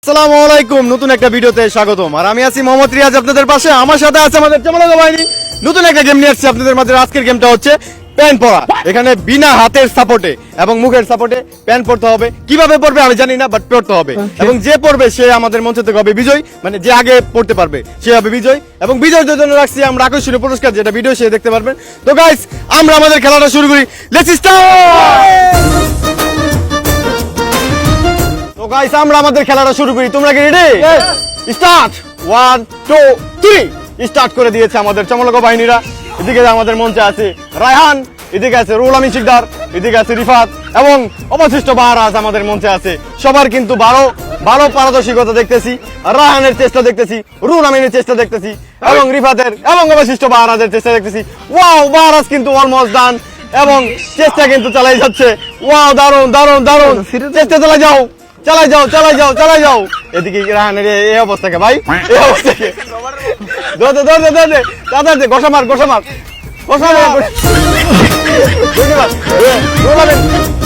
আসসালামু আলাইকুম, নতুন একটা ভিডিওতে স্বাগতম। আর আমি আছি মোহাম্মদ রিয়াজ আপনাদের পাশে। আমার সাথে আছে আমাদের চমলাগো বাহিনী। নতুন একটা গেম নিয়ে আসছি আপনাদের মাঝে। আজকের গেমটা হচ্ছে প্যান পরা। এখানে বিনা হাতের সাপোর্টে এবং মুখের সাপোর্টে প্যান পড়তে হবে। কিভাবে পড়বে আমি জানি না, বাট পড়তে হবে। এবং যে পড়বে সে আমাদের মঞ্চ থেকে হবে বিজয়, মানে যে আগে পড়তে পারবে সে হবে বিজয়। এবং বিজয়দের জন্য রাখছি আমরা আকর্ষণীয় পুরস্কার, যেটা ভিডিও সে দেখতে পারবেন। তো গাইস, আমরা আমাদের খেলাটা শুরু করি। Let's start. তো গাইস, আমরা আমাদের খেলাটা শুরু করি। তোমরা কি রেডি? স্টার্ট। 1 2 3 স্টার্ট করে দিয়েছে আমাদের চমলাগো বাহিনীরা। এদিকে আমাদের মঞ্চে আছে রায়হান, এদিকে আছে রুহুল আমিন শিকদার, এদিকে আছে রিফাত এবং অবশিষ্ট বাহারাজ আমাদের মঞ্চে আছে। সবার কিন্তু ভালো পারদর্শিকতা দেখতেছি। রায়হানের চেষ্টা দেখতেছি, রুহুল আমিনের চেষ্টা দেখতেছি এবং রিফাতের এবং অবশিষ্ট বাহারাজের চেষ্টা দেখতেছি। ওয়াও, বাহারাজ কিন্তু অলমোস্ট ডান এবং চেষ্টা কিন্তু চালাই যাচ্ছে। ওয়াও, দারুণ দারুণ দারুণ, চেষ্টা চালাই যাও চালাই যাও চালাই যাও চালাই যাও। এদিকে রাহানের এই অবস্থাকে ভাই, এই অবস্থাকে ধরতে ধরতে ধরতে তাড়াতাড়ি গোসা মার গোসা মার গোসা মার।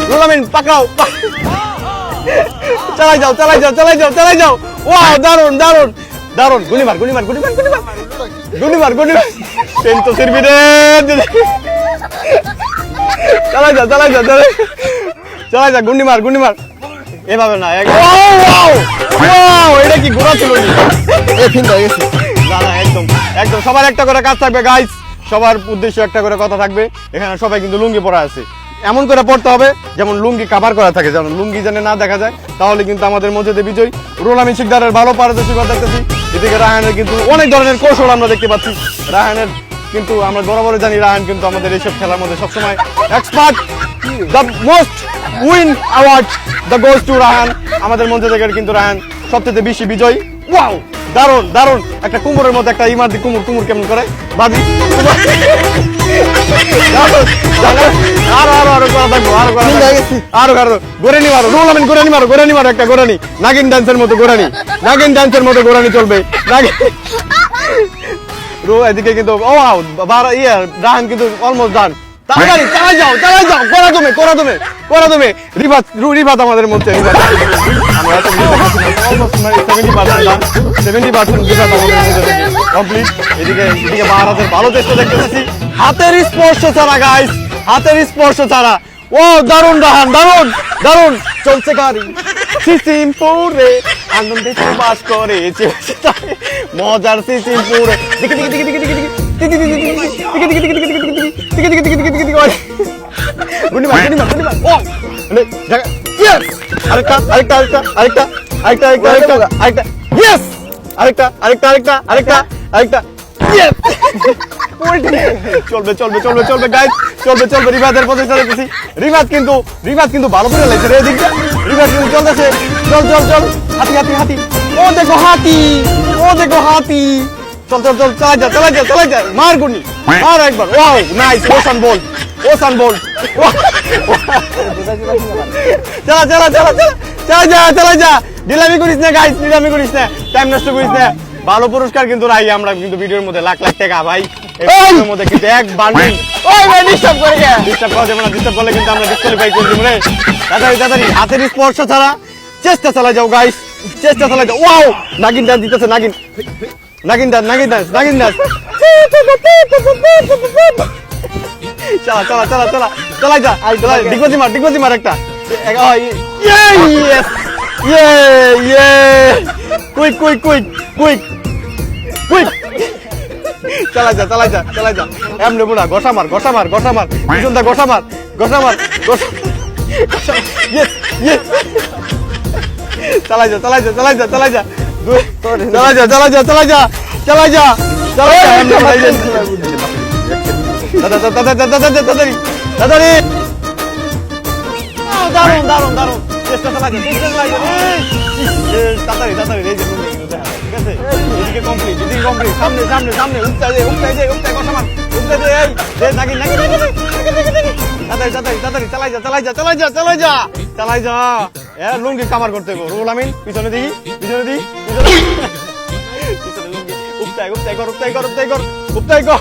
রুহুল আমিন পাকাও, চালাই যাও চালাই যাও চালাই যাও চালাই যাও। ওয়াও, দারুণ দারুণ দারুণ। গুলি মার গুলি মার গুলি মার গুলি মার গুলি মার গুলি মার। পেন তো সিরবি রে। চালাই যাও চালাই যাও চালাই চালাই যা। গুন্ডি মার গুন্ডি মার। এভাবে না, এটা কি ঘোরা ছিল? না না, একদম একদম সবার একটা করে কাজ থাকবে গাইস। সবার উদ্দেশ্য একটা করে কথা থাকবে। এখানে সবাই কিন্তু লুঙ্গি পরা আছে, এমন করে পড়তে হবে যেমন লুঙ্গি কাভার করা থাকে, যেমন লুঙ্গি যেন না দেখা যায়। তাহলে কিন্তু আমাদের মধ্যে বিজয়। রুহুল আমিন শিকদারের ভালো পারদর্শিতা দেখতেছি। এদিকে রায়হানের কিন্তু অনেক ধরনের কৌশল আমরা দেখতে পাচ্ছি। রায়হানের কিন্তু আমরা বরাবর জানি রায়হান কিন্তু আমাদের এইসব খেলার মধ্যে সবসময় expert. The most win award the goes to Raihan. আমাদের মঞ্চ থেকে কিন্তু রায়হান সবচেয়ে বেশি বিজয়ী। ওয়াও, দারুণ দারুণ। একটা কুমোরের মধ্যে একটা ইমার্দি কুমোর কুমোর কেমন করে বাদি। গোরানি মারো রুহুল আমিন, গোরানি মারো গোরানি মারো একটা গোরানি। নাগিন ডান্সের মতো গোরানি, নাগিন ডান্সের মতো গোরানি চলবে। এদিকে কিন্তু রায়হান কিন্তু অলমোস্ট ডান। তাড়াতাড়ি চালাই যাও চালাই যাও। করা তুমি করা তুমি করা তুমি। রিফাত আমাদের মধ্যে 70% রিফাত আমাদের মধ্যে কমপ্লিট। এদিকে বাহারাতের ভালো চেষ্টা দেখতেছি। হাতের স্পর্শ ছাড়া গাইস, হাতের স্পর্শ ছাড়া। ও দারুণ রাহান, দারুণ দারুণ। চলছে গাড়ি সিসিমপুরে, আনন্দে বাস করে মজার সিসিমপুরে। দিকে দিকে দিকে দিকে দিকে দিকে চলবে চলবে চলবে চলবে গাইস, চলবে চলবে। রিফাতের প্রচেষ্টা দেখতেছি। রিফাত কিন্তু ভালো করে লাগছে রে। দিকটা রিফাত কিন্তু চলতেছে। চল চল চল, হাতি হাতি হাতি। ও দেখো হাতি, ও দেখো হাতি। চল চল চল, চালাই যা চালাই যা চালাই যা। মার গুনি মার একবার। Wow, nice. ওসান বল, ওসান বল। চালা চালা চালা চালা চালা যা চালা যা। ডিলামি করিস না গাইস, ডিলামি করিস না, টাইম নষ্ট করিস না। ভালো পুরস্কার কিন্তু রাই আমরা কিন্তু ভিডিওর মধ্যে লাখ লাখ টাকা ভাই। এর মধ্যে কিন্তু এক বান্ডিল। ওই ভাই ডিস্টার্ব করে কে? ডিস্টার্ব করা যাবে না, ডিস্টার্ব করলে কিন্তু আমরা ডিসকোয়ালিফাই করে দেব রে। তাড়াতাড়ি তাড়াতাড়ি হাতের স্পর্শ ছাড়া চেষ্টা চালা যাও গাইস, চেষ্টা চালা যাও। ওয়াও, নাগিন ডান্স দিতেছে নাগিন, নাগিন ডান্স নাগিন ডান্স নাগিন ডান্স। চালা চালা চালা চালা চালাই যা চালাই। ডিগবাজি মার ডিগবাজি মার একটা। ইয়েস ইয়ে ইয়ে। Quick quick quick quick quick. চালাই যা চালাই যা চালাই যা। এমনি বুড়া গোসা মার গোসা মার গোসা মার। পিছন দা গোসা মার গোসা মার গোসা। Yes yes. চালাই যা চালাই যা চালাই যা চালাই যা চালাই যা চালাই যা চালাই যা চালাই যা চালাই যা। তাড়াতাড়ি তাড়াতাড়ি। দারুণ দারুণ দারুণ। চেষ্টা চালাই যা চেষ্টা চালাই যা। তাড়াতাড়ি তাড়াতাড়ি। এই যে ঠিক আছে, এদিকে কমপ্লিট এদিকে কমপ্লিট। সামনে সামনে সামনে উঠতে উঠতে উঠতে গোসা মার উঠতে দে। এই নাগিন নাগিন তাড়াতাড়ি তাড়াতাড়ি তাড়াতাড়ি চালাই যা চালাই যা চালাই যা চালাই যা চালাই যা। লুঙ্গি কামার করতে হবে। রুহুল আমিন পিছনে দিই পিছনে দিই পিছনে লুঙ্গি। উপতাই উপতাই কর উপতাই কর উপতাই কর উপতাই কর।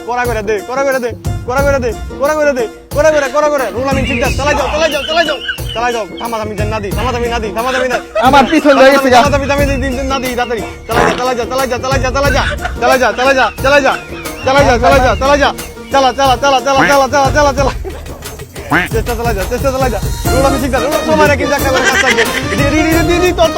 করা করে দে করা করে দে করা করে দে করা করে দে করা করে করা করে। রুহুল আমিন শিকদার চালাই যাও চালাই যাও চালাই যাও। চালাই যাও থামাথামি না দি থামাথামি না দি থামাথামি না আমার পিছন হয়ে গেছে গা। থামাথামি না দি তাড়াতাড়ি চালাই যা চালাই যা চালাই যা চালাই যা চালাই যা চালাই যা চালাই যা চালাই যা চালাই যা চালাই যা চালা চালা চালা চালা চালা চালা চালা চালা চেষ্টা চালাই যা চেষ্টা চালাই যা রোল আমি শিখতা তোমার কিন্তু একটা করে কাজ থাকবে দি তোর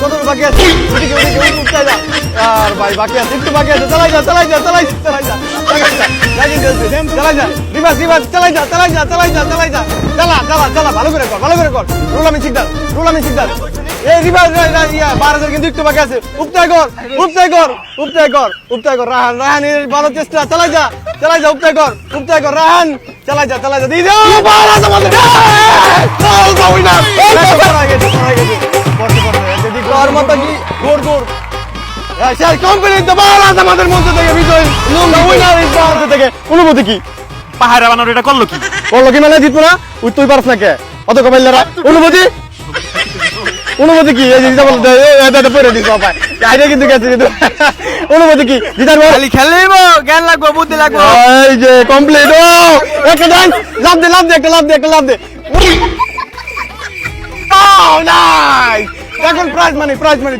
কত বাকি আছে ওদিকে উঠতে যা আর ভাই বাকি আছে একটু বাকি আছে চালাই যা চালাই যা চালাই চালাই যা চালাই যা চালাই যা রিভার্স রিভার্স চালাই যা চালাই যা চালাই যা চালাই যা চালা চালা চালা ভালো করে কর রোল আমি শিখতা এই রিভার্স ইয়া 12,000 কিন্তু একটু বাকি আছে উপতায় কর রাহানের ভালো চেষ্টা চালাই যা উপতায় কর রাহান চালাই যা দিয়ে দাও বারাজ আমাদের উইনার তোর মতো কি গোর স্যার কোম্পানি তো বারাজ আমাদের মধ্যে থেকে বিজয় উইনার ইজ বারাজ থেকে অনুভূতি কি পাহাড়ে বানানো এটা করলো কি মানে জিতবো না তুই পারছ না কে অত কবাইলারা অনুভূতি কি এই যে বলতে এটা পড়ে দিস বাবা আইডিয়া কিন্তু গেছে অনুভূতি কি জিতার খালি খেললেইব জ্ঞান লাগবো বুদ্ধি লাগবো এই যে কমপ্লিট ও একটা ডান্স লাভ দে একটা লাভ দে ও নাইস এখন প্রাইজ মানি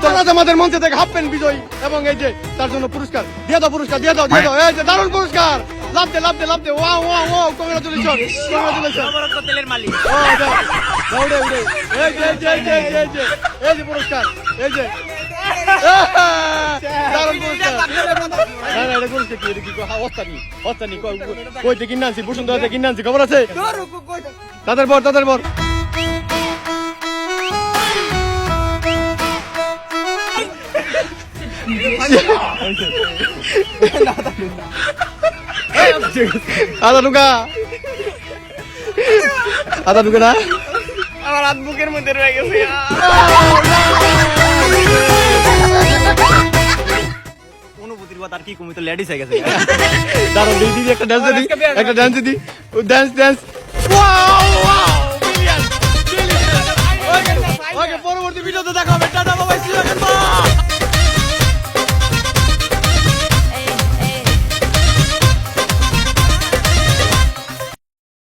চলো আমাদের মঞ্চ থেকে হাফ প্যান্ট বিজয় এবং এই যে তার জন্য পুরস্কার দিয়ে দাও এই যে দারুণ পুরস্কার লাভ দে ওয়াও কংগ্রাচুলেশন তেলের মালিক দৌড়ে এই যে পুরস্কার এই যে দারুণ পুরস্কার না এটা পুরস্কার কি এটা কি অস্তানি কই থেকে কিনানছি বসুন্ধরা থেকে কিনানছি খবর আছে তাদের বর আদা ঢুকা না আমার হাত বুকের মধ্যে রয়ে গেছে অনুভূতির কথা আর কি কমি তো লেডিস হয়ে গেছে দাঁড়ান দিদি একটা ডান্স দি ডান্স ওয়াও